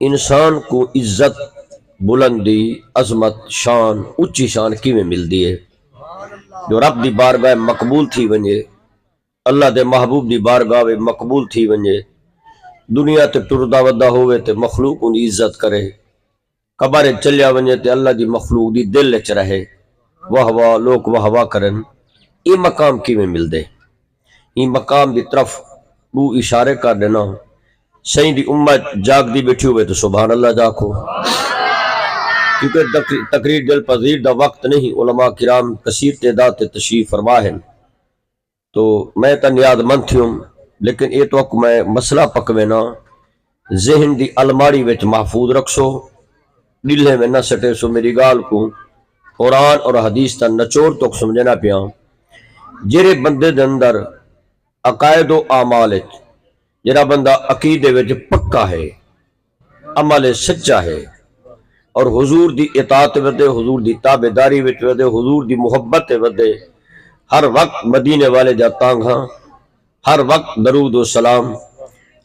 انسان کو عزت، بلندی، عظمت، شان، اچھی شان کی میں ملتی ہے جو رب دی بارگاہ مقبول تھی ونجے، اللہ دے محبوب دی بارگاہ مقبول تھی ونجے، دنیا تے ٹردا ودا ہوئے تے مخلوق ان عزت کرے، قبر چلیا ونجے تے اللہ دی مخلوق دی دل وچ رہے، واہ واہ لوگ واہ واہ کرن، یہ مقام کی میں مل دے؟ یہ مقام دی طرف وہ اشارے کر دینا، سہی دی امت جاگ دی بیٹھی ہوئے تو سبحان اللہ جاکھو، کیونکہ تقریر دل پذیر دا وقت نہیں، علماء کرام کثیر تعداد تشریف فرما ہیں، تو میں تا نیاد مند تھیوں، لیکن یہ تو میں مسئلہ پکوینا ذہن دی الماری وچ محفوظ رکھسو، دلے میں نہ سٹے سو میری گال کو قرآن اور حدیث تا نچوڑ تو سمجھنا پیا، جرے بندے دے اندر عقائد و اعمال جرا بندہ عقیدے وچ پکا ہے، عمل سچا ہے، اور حضور دی اطاعت ودے، حضور دی تابعداری وچ ودے، حضور دی محبت ودے، ہر وقت مدینے والے جا تانگاں، ہر وقت درود و سلام،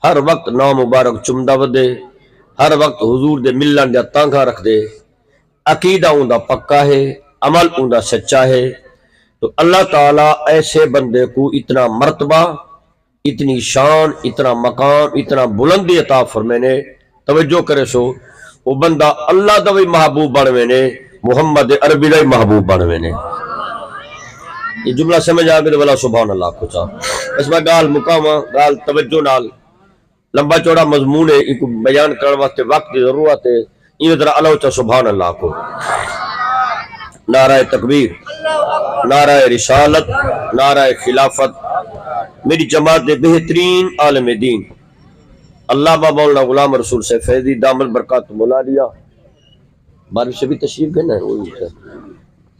ہر وقت نام مبارک چمدہ ودے، ہر وقت حضور دے ملن جا تانگاں رکھ دے، عقیدہ اوندا پکا ہے، عمل اوندا سچا ہے، تو اللہ تعالیٰ ایسے بندے کو اتنا مرتبہ، اتنی شان، اتنا مقام، اتنا بلندی عطا فرمینے، توجہ کرے سو وہ بندہ اللہ دا بھی محبوب بنوینے، محمد عربی دا بھی محبوب بنوینے۔ یہ جملہ سمجھ آگے تو بلا سبحان اللہ کو چاہ اس میں گال مقامہ گال توجہ نال لمبا چوڑا مضمون ہے، ایک بیان کرنے وقت وقت کی ضرورت ہے، یہ طرح اللہ چاہ سبحان اللہ کو۔ نعرہ تکبیر، نعرہ رسالت، نعرہ خلافت، میری جماعت دے بہترین عالم دین علامہ مولانا غلام رسول سے فیضی دامن برکات مولا لیا بارش سے بھی تشریف گئے نا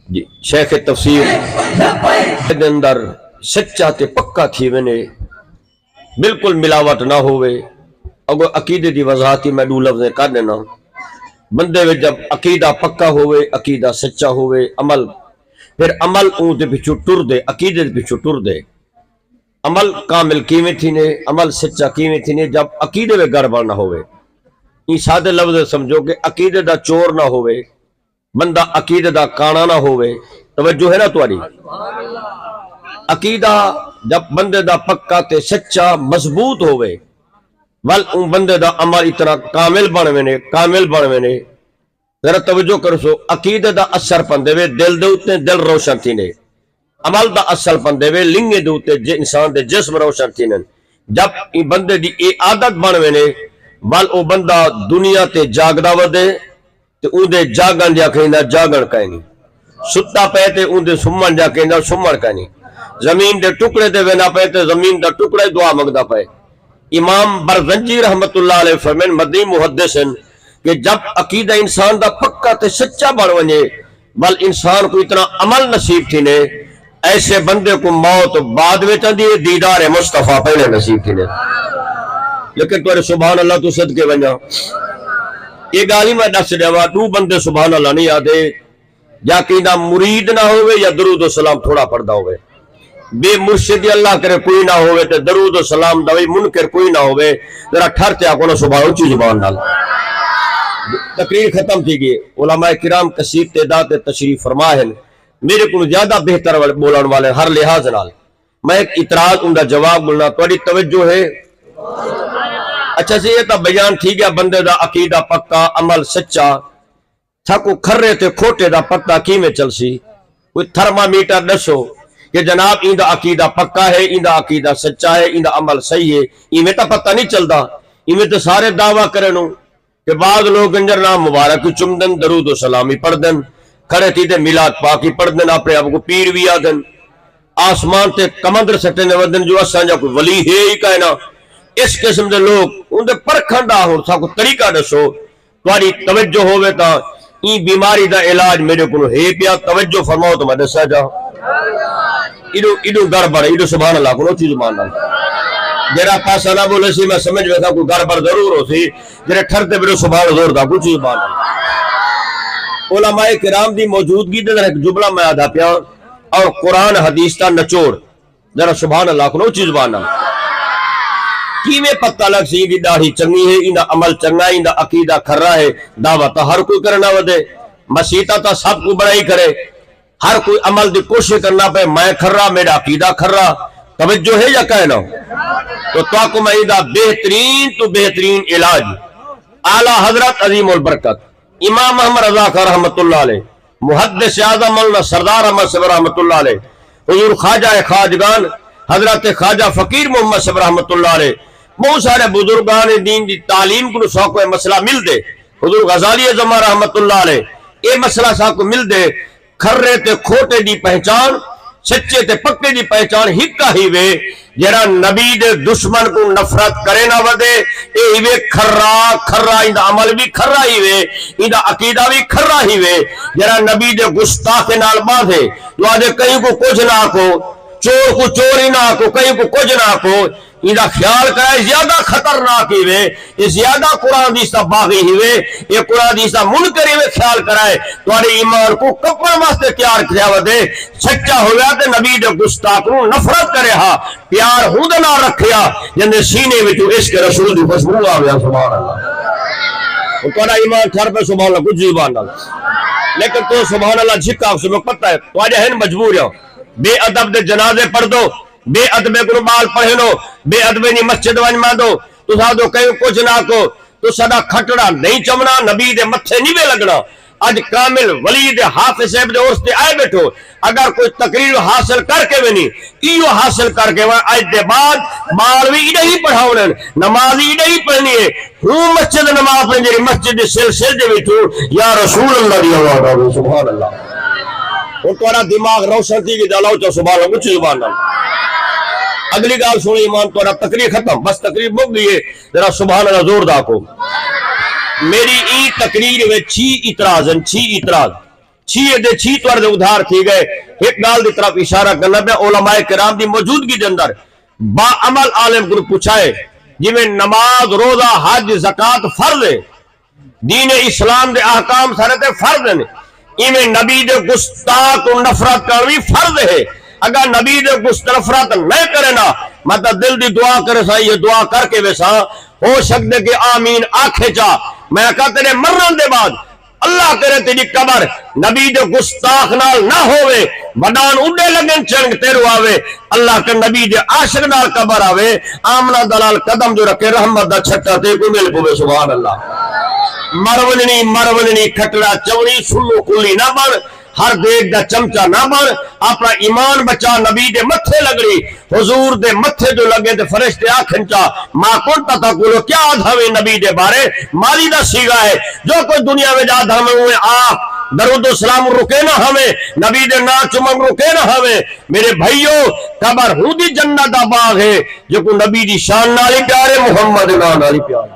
جی، شیخ تفسیر دے اندر سچا تے پکا تھی ونے، بالکل ملاوٹ نہ ہوئے، اگر عقیدے دی وضاحتی میں دو لفظیں کر دینا، بندے میں جب عقیدہ پکا ہوئے، عقیدہ سچا ہوئے، عمل پھر عمل اون دے پیچھو ٹر دے، عقیدے دے پیچھو ٹر دے، عمل کامل کیویں تھی نے، عمل سچا کیویں تھی نے، جب عقیدے میں گڑبڑ نہ ہوئے، یہ سادے لفظ سمجھو کہ عقیدے دا چور نہ ہوئے، بندہ عقیدے دا کانا نہ ہوئے، توجہ ہے نا تمہاری؟ عقیدہ جب بندے دا پکا تے سچا مضبوط ہوئے، ول ان بندے دا عمل اتنا کامل بنوے نے، ذرا توجہ کرو سو، عقیدے دا اثر پندے وے دل دے اتنے دل روشن تھی نے، عمل دا اصل پندے وے لنگے دے اتنے انسان دے جسم روشن تھی نے، جب ان بندے دی اے عادت بنوے نے، ول او بندہ دنیا تے جاگدا ودے تے اون دے جاگن جا کہندا جاگن کہنی، ستا پے تے اون دے سمن جا کہندا سمن کہنی، زمین دے ٹکڑے تے وینا پے تے زمین دا ٹکڑے دعا منگدا پے۔ امام برزنجی رحمت اللہ علیہ فرمین مدنی محدث ہیں کہ جب عقیدہ انسان دا پکا تے سچا بن ونجے، بل انسان کو اتنا عمل نصیب تھی نے، ایسے بندے کو موت بعد میں چاندی دیدار مصطفیٰ پہلے نصیب تھی نے۔ لیکن تو سبحان اللہ تو صدقے ونجا یہ گالی میں دس دیا دو بندے سبحان اللہ نہیں آدھے، یا کہ نہ مرید نہ ہوئے یا درود و سلام تھوڑا پڑھدا ہوئے، بے مرشد اللہ کرے کوئی نہ ہوئے تے درود و سلام دوئی منکر کوئی نہ ہوئے، ذرا ٹھرتے آکو نا سبحان اونچی زبان نال۔ تقریر ختم تھی گئی، علماء کرام کثیر تعداد تشریف فرما ہے، میرے کو زیادہ بہتر بولن والے ہر لحاظ نال، میں ایک اعتراض ان کا جواب بولنا، تھوڑی توجہ ہے؟ اچھا سی یہ تا بیان تھی گیا بندے دا عقیدہ پکا، عمل سچا، تھا کو کھرے تے کھوٹے دا پتہ کی میں چل سی، کوئی تھرمامیٹر دسو کہ جناب این دا عقیدہ پکا ہے، این دا عقیدہ سچا ہے، این دا عمل صحیح ہے، این میں تا پتہ نہیں چلدا، این میں تا سارے دعویٰ کرنو کہ بعض لوگ انجر نام مبارک چمدن، درود و سلامی پڑھ دن، کھڑے تھی دے میلاد پاکی پڑھ دن، اپنے آپ کو پیر بھی آدن، آسمان تے کمندر سٹنے ودن جو اساں جا کوئی ولی ہے ہی کہنا، اس قسم دے لوگ ان دے پرکھنڈا ہو سا کو طریقہ دسو، تواری توجہ ہوئے تا این بیماری دا علاج میرے کو ہے پیا، توجہ فرماؤ تو میں دسا جا، ایڈو گڑبڑ ہے، ایڈو سبحان اللہ کو چیز ماننا، جرا پاسا نہ بولے سی میں سمجھ میں تھا کوئی گڑبڑ ضرور ہو سی، جرے ٹھرتے بیڈو سبحان زور دا کوئی چیز ماننا۔ علماء کرام دی موجودگی دے ایک جملہ میں آدھا پیا اور قرآن حدیث تا نچوڑ، ذرا سبحان اللہ کو چیز ماننا۔ کی میں پتہ لگ سی دی داڑھی چنگی ہے، اندا عمل چنگا ہے، اندا عقیدہ کھرا ہے، دعوت ہر کوئی کرنا ودے، مسیطہ تا سب کو بڑا ہی کرے، ہر کوئی عمل دی کوشش کرنا پہ میں کھرا، میرا عقیدہ کھرا، توجہ ہے یا کہنا؟ تو کو میں دا بہترین تو بہترین علاج اعلی حضرت عظیم البرکت امام محمد رضا خان رحمت اللہ علیہ، محدث اعظم مولانا سردار احمد صاحب رحمت اللہ علیہ، حضور خواجہ خواجگان حضرت خواجہ فقیر محمد صاحب رحمت اللہ علیہ، بہت سارے بزرگان دین دی تعلیم کو سوق مسئلہ مل دے، حضور غزالی زمان رحمت اللہ علیہ اے مسئلہ ساکو مل دے، کھرے تے کھوٹے دی پہچان، سچے تے پکے دی پہچان ہکا ہی وے، جرا نبی دے دشمن کو نفرت کرے نہ ودے، اے ہی وے کھرا اندہ عمل بھی کھرا ہی وے، اندہ عقیدہ بھی کھرا ہی وے، جرا نبی دے گستاخ نال باندھے، تو آدھے کہیں کو کچھ نہ کو، چور کو چوری نہ کو، کہیں کو کچھ نہ کو، اندہ خیال کرائے زیادہ خطرناک ہی وے، یہ زیادہ قرآن دیسا باغی ہی وے، یہ قرآن دیسا منکر ہی وے، خیال کرائے تو آدھے ایمان کو کپڑ واسطے تیار کیا ودے، سچا ہویا تے نبی دے گستاخ نو نفرت کرے ہا، پیار ہوں نہ رکھیا، جندے سینے میں تو عشق رسول دی خوشبو آویا، سبحان اللہ، تو آدھا ایمان تھر پہ سبحان اللہ کچھ زبان اللہ، لیکن تو سبحان اللہ جھکا اس میں پتہ ہے تو آدھے ہیں مجبور ہے، بے ادب دے جنازے پڑھ دو، بے ادبے کو بال پڑھنو، بے ادبے نی مسجد ون ماندو، تو سادو کہیں کچھ نہ کو، تو سدا کھٹڑا نہیں چمنا، نبی دے متھے نہیں بے لگنا، اج کامل ولی دے حافظ صاحب دے عرص تے آئے بیٹھو، اگر کوئی تقریر حاصل کر کے بھی نہیں، ایو حاصل کر کے آج دے بعد مالوی نہیں پڑھاؤنن، نمازی نہیں پڑھنی ہے، ہوں مسجد نماز پڑھنی جی مسجد سلسل دے بیٹھو، یا رسول اللہ دی آواز آگو، سبحان اللہ، اور تورا دماغ روشن تھی کہ دلاؤ چا سبحان اللہ، کچھ سبحان اللہ، اگلی گال سنو ایمان تو تقریر ختم، بس تقریر مک گئی، ذرا سبحان اللہ زور دا کو، میری ای تقریر میں 6 اعتراض ہیں، 6 اعتراض، 6 طور دے ادھار تھی گئے، ایک گال دی طرف اشارہ کرنا پہ علماء کرام دی موجودگی دے اندر با عمل عالم کو پوچھائے، جی میں نماز روزہ حج زکاة فرض ہے، دین اسلام دے احکام سارے فرض ہیں، ایمیں نبی دے گستاخ کو نفرت کرنی فرض ہے، اگر نبی دے گستاخ نفرت نہ کرے نا مطلب دل دی دعا کرے سا، یہ دعا کر کے ویسا ہو سکتے کہ آمین آنکھیں چاہ، میں کہا تیرے مرن دے بعد اللہ کرے تیری قبر نبی دے گستاخ نال نہ ہوئے، بدان اڈے لگن چنگ تیرو آوے، اللہ کے نبی دے عاشق نال قبر آوے، آمنہ دلال قدم جو رکھے رحمت دا چھٹا تے کو مل پوے، سبحان اللہ، مروننی کھٹڑا چونی سلو کلی نہ بن، ہر دیکھ دا چمچہ نہ بن، اپنا ایمان بچا، نبی دے متھے لگڑی، حضور دے متھے جو لگے دے فرشتے آنکھن چاہ، ماں کنتا تا کولو کیا آدھوے نبی دے بارے، مالی دا سیگا ہے، جو کوئی دنیا میں جا دھامے ہوئے درود و سلام رکے نہ ہمیں، نبی دے نا چمن رکے نہ ہمیں، میرے بھائیو قبر ہوں دی جنت دا باغ ہے، جو کو نبی دی شان نالی پیارے، محمد نالی پیارے